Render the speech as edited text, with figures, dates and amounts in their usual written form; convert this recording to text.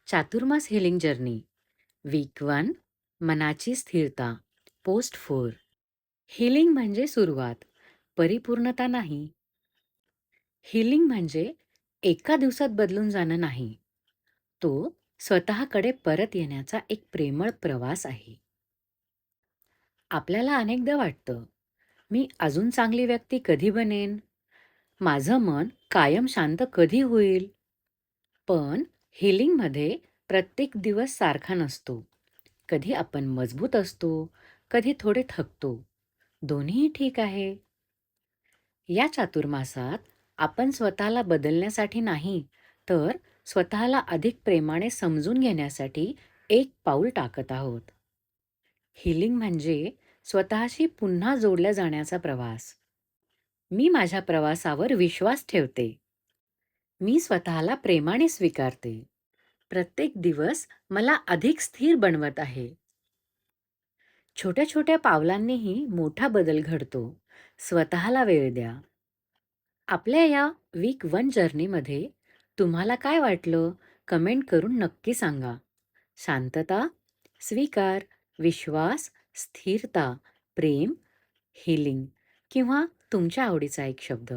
Chaturmas healing journey weak 1 मनाची स्थिरता post 4 healing म्हणजे सुरुवात, परिपूर्णता नाही. हिलिंग म्हणजे एका दिवसात बदलून जाणं नाही. तो स्वतःकडे परत येण्याचा एक प्रेमळ प्रवास आहे. आपल्याला अनेकदा वाटतं, मी अजून चांगली व्यक्ती कधी बनेन? माझं मन कायम शांत कधी होईल? पण हिलिंगमध्ये प्रत्येक दिवस सारखा नसतो. कधी आपण मजबूत असतो, कधी थोडे थकतो. दोन्हीही ठीक आहे. या चातुर्मासात आपण स्वतःला बदलण्यासाठी नाही, तर स्वतःला अधिक प्रेमाने समजून घेण्यासाठी एक पाऊल टाकत आहोत. हीलिंग म्हणजे स्वतःशी पुन्हा जोडल्या जाण्याचा प्रवास. मी माझ्या प्रवासावर विश्वास ठेवते. मी स्वतःला प्रेमाने स्वीकारते. प्रत्येक दिवस मला अधिक स्थिर बनवत आहे. छोट्या-छोट्या पावलांनीही मोठा बदल घडतो. स्वतःला वेळ द्या. आपल्या या वीक 1 जर्नीमध्ये तुम्हाला काय वाटलं? कमेंट करून नक्की सांगा. शांतता, स्वीकार, विश्वास, स्थिरता, प्रेम, हीलिंग किंवा तुमच्या आवडीचा एक शब्द.